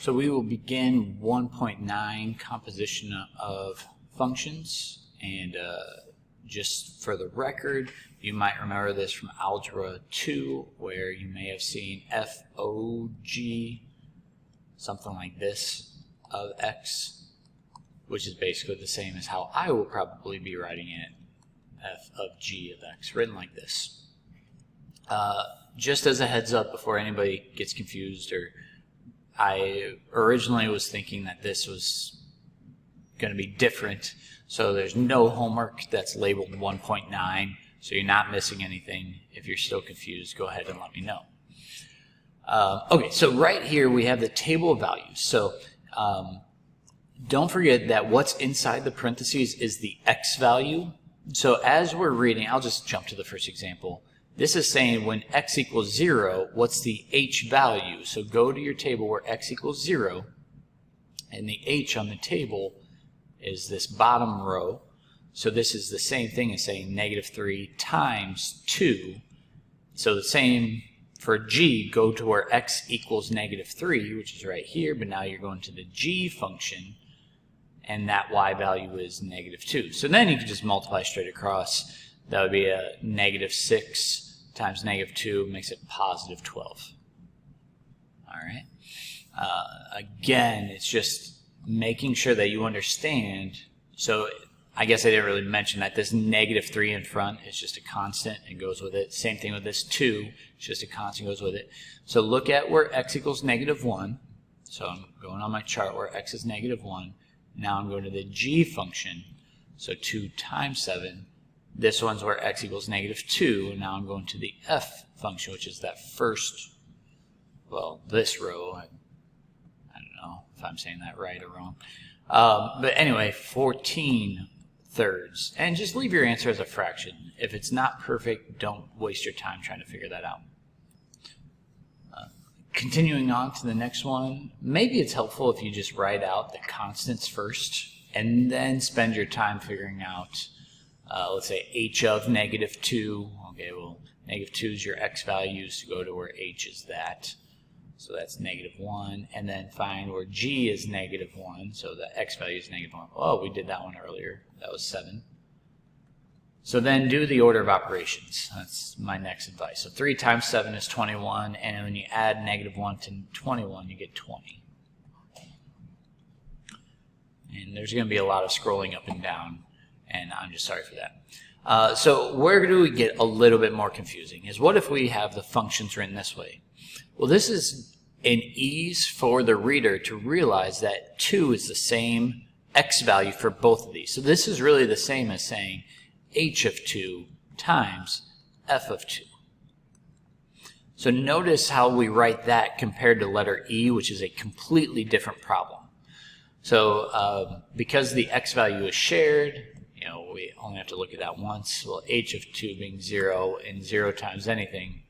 So we will begin 1.9 composition of functions, and just for the record, you might remember this from Algebra 2, where you may have seen FOG, something like this, of x, which is basically the same as how I will probably be writing it, f of g of x, written like this. Just as a heads up before anybody gets confused, or I originally was thinking that this was going to be different, so there's no homework that's labeled 1.9, so you're not missing anything. If you're still confused, go ahead and let me know. Okay, so right here we have the table of values. So don't forget that what's inside the parentheses is the x value. So as we're reading, I'll just jump to the first example. This is saying when x equals 0, what's the h value? So go to your table where x equals 0, and the h on the table is this bottom row. So this is the same thing as saying -3 times 2. So the same for g, go to where x equals -3, which is right here, but now you're going to the g function, and that y value is -2. So then you can just multiply straight across. That would be a -6 times -2 makes it +12. All right. Again, it's just making sure that you understand. So I guess I didn't really mention that this -3 in front is just a constant and goes with it. Same thing with this 2. It's just a constant, goes with it. So look at where x equals -1. So I'm going on my chart where x is -1. Now I'm going to the g function. So 2 times 7. This one's where x equals -2, and now I'm going to the f function, which is that first, well, this row. I don't know if I'm saying that right or wrong. But anyway, 14/3. And just leave your answer as a fraction. If it's not perfect, don't waste your time trying to figure that out. Continuing on to the next one, maybe it's helpful if you just write out the constants first, and then spend your time figuring out let's say h of -2. Okay, well, -2 is your x values to go to where h is that. So that's -1. And then find where g is -1. So the x value is -1. Oh, we did that one earlier. That was 7. So then do the order of operations. That's my next advice. So 3 times 7 is 21. And when you add -1 to 21, you get 20. And there's going to be a lot of scrolling up and down, and I'm just sorry for that. So where do we get a little bit more confusing is what if we have the functions written this way? Well, this is an ease for the reader to realize that 2 is the same x value for both of these. So this is really the same as saying h of 2 times f of 2. So notice how we write that compared to letter E, which is a completely different problem. So because the x value is shared, we only have to look at that once. Well, h of 2 being 0, and 0 times anything,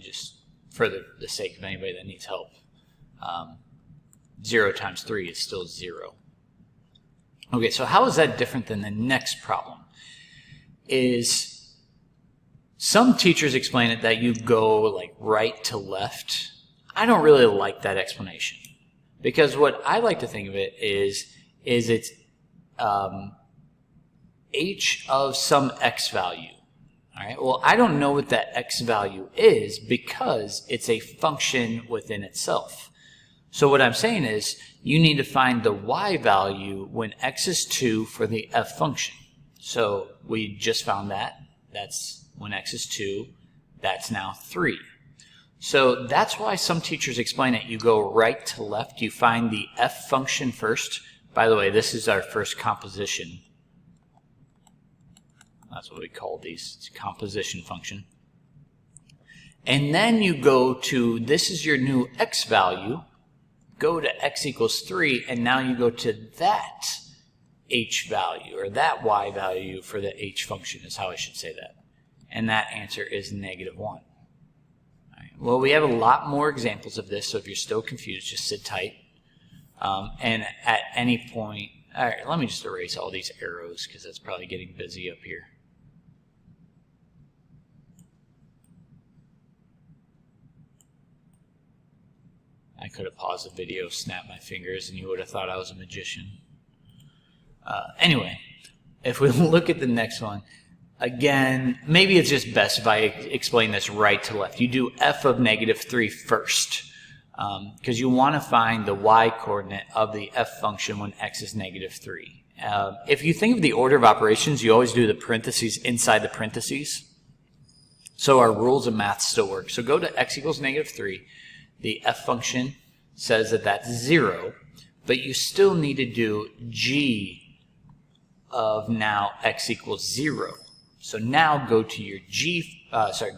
just for the sake of anybody that needs help, 0 times 3 is still 0. Okay, so how is that different than the next problem? Is some teachers explain it that you go like right to left. I don't really like that explanation, because what I like to think of it is it's h of some x value. All right. Well, I don't know what that x value is because it's a function within itself. So what I'm saying is you need to find the y value when x is 2 for the f function. So we just found that. That's when x is 2. That's now 3. So that's why some teachers explain it. You go right to left. You find the f function first. By the way, this is our first composition. That's what we call these. It's a composition function. And then you go to, this is your new x value. Go to x equals 3, and now you go to that h value, or that y value for the h function is how I should say that. And that answer is -1. All right. Well, we have a lot more examples of this, so if you're still confused, just sit tight. And at any point, all right, let me just erase all these arrows because that's probably getting busy up here. I could have paused the video, snapped my fingers, and you would have thought I was a magician. Anyway, if we look at the next one, again, maybe it's just best if I explain this right to left. You do f of -3 first, because you want to find the y-coordinate of the f function when x is -3. If you think of the order of operations, you always do the parentheses inside the parentheses. So our rules of math still work. So go to x equals -3. The f function says that that's 0, but you still need to do g of now x equals 0. So now go to your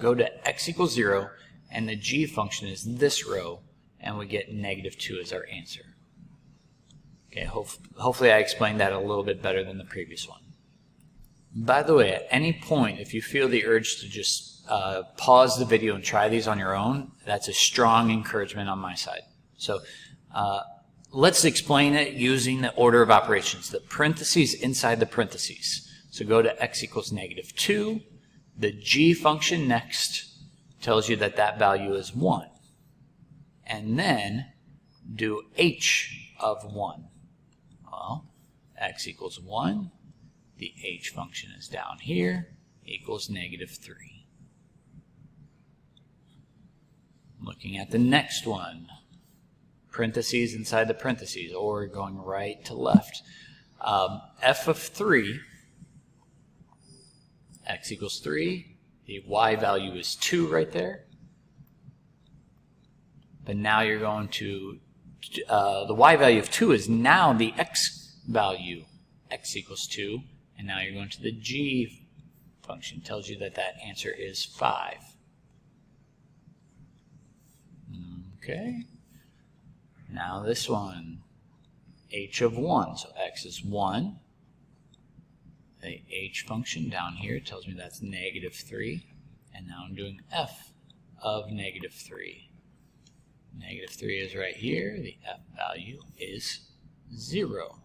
go to x equals 0, and the g function is this row, and we get -2 as our answer. Okay, hopefully I explained that a little bit better than the previous one. By the way, at any point, if you feel the urge to just pause the video and try these on your own, that's a strong encouragement on my side. So let's explain it using the order of operations, the parentheses inside the parentheses. So go to x equals -2. The g function next tells you that that value is 1. And then do h of 1. Well, x equals 1. The h function is down here, equals -3. Looking at the next one, parentheses inside the parentheses, or going right to left. F of 3, x equals 3, the y value is 2 right there. But now you're going to, the y value of 2 is now the x value, x equals 2, and now you're going to the g function, tells you that that answer is 5. Okay. Now this one, h of 1, so x is 1. The h function down here tells me that's -3, and now I'm doing f of -3. -3 is right here, the f value is 0.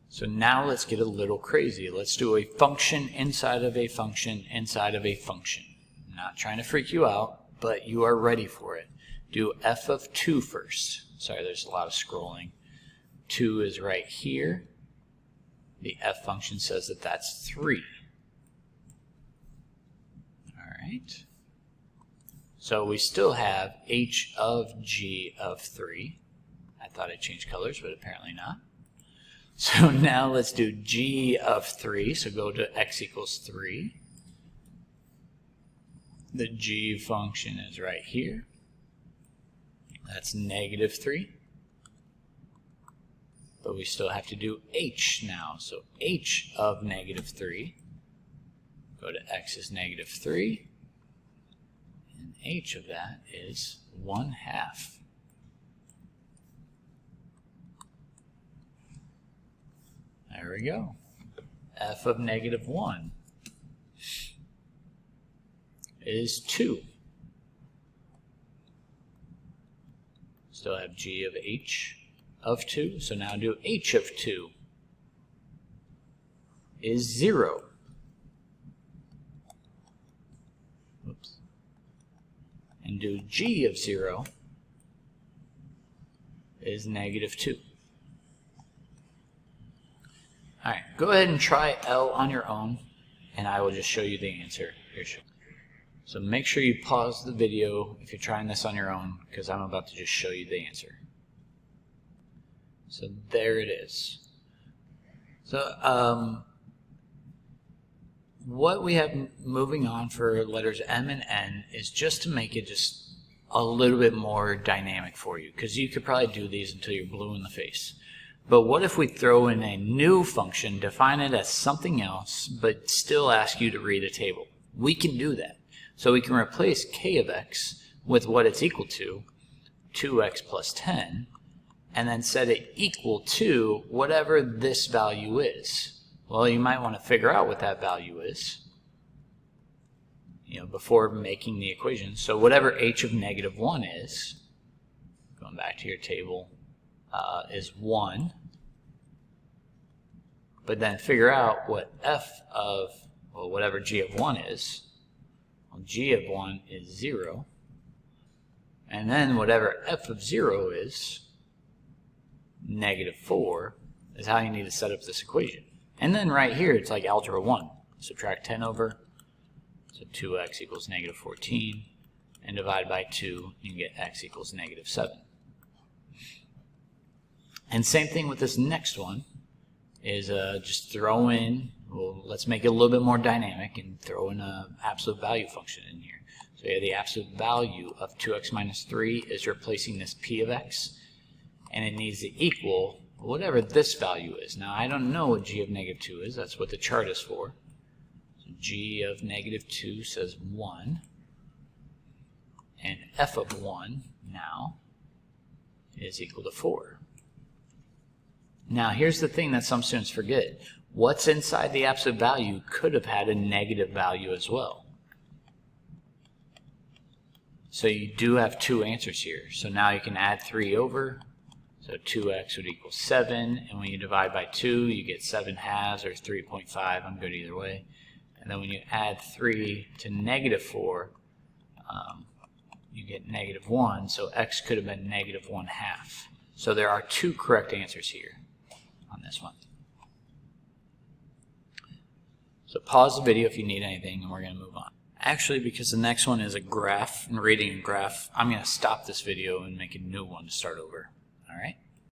So now let's get a little crazy. Let's do a function inside of a function inside of a function. I'm not trying to freak you out, but you are ready for it. Do f of 2 first. Sorry, there's a lot of scrolling. 2 is right here. The f function says that that's 3. All right. So we still have h of g of 3. I thought I changed colors, but apparently not. So now let's do g of 3. So go to x equals 3. The g function is right here. That's -3. But we still have to do h now. So h of -3. Go to x is -3. And h of that is 1/2. There we go. F of -1 is 2. Still have g of h of 2. So now do h of 2 is 0. Oops. And do g of 0 is -2. All right, go ahead and try L on your own, and I will just show you the answer. Here. So make sure you pause the video if you're trying this on your own, because I'm about to just show you the answer. So there it is. So what we have moving on for letters M and N is just to make it just a little bit more dynamic for you, because you could probably do these until you're blue in the face. But what if we throw in a new function, define it as something else, but still ask you to read a table? We can do that. So we can replace k of x with what it's equal to, 2x plus 10, and then set it equal to whatever this value is. Well, you might want to figure out what that value is, before making the equation. So whatever h of -1 is, going back to your table, is 1. But then figure out what f of, whatever g of 1 is. Well, g of 1 is 0. And then whatever f of 0 is, -4, is how you need to set up this equation. And then right here, it's like algebra 1. Subtract 10 over, so 2x equals -14, and divide by 2, you get x equals -7. And same thing with this next one, is just throw in, well, let's make it a little bit more dynamic and throw in an absolute value function in here. So yeah, the absolute value of 2x minus 3 is replacing this p of x, and it needs to equal whatever this value is. Now I don't know what g of -2 is, that's what the chart is for. So g of -2 says 1, and f of 1 now is equal to 4. Now here's the thing that some students forget. What's inside the absolute value could have had a negative value as well. So you do have two answers here. So now you can add 3 over. So 2x would equal 7. And when you divide by 2, you get 7 halves or 3.5. I'm good either way. And then when you add 3 to -4, you get -1. So x could have been -1/2. So there are two correct answers here on this one. So pause the video if you need anything, and we're going to move on. Actually, because the next one is a graph and reading a graph, I'm going to stop this video and make a new one to start over. All right?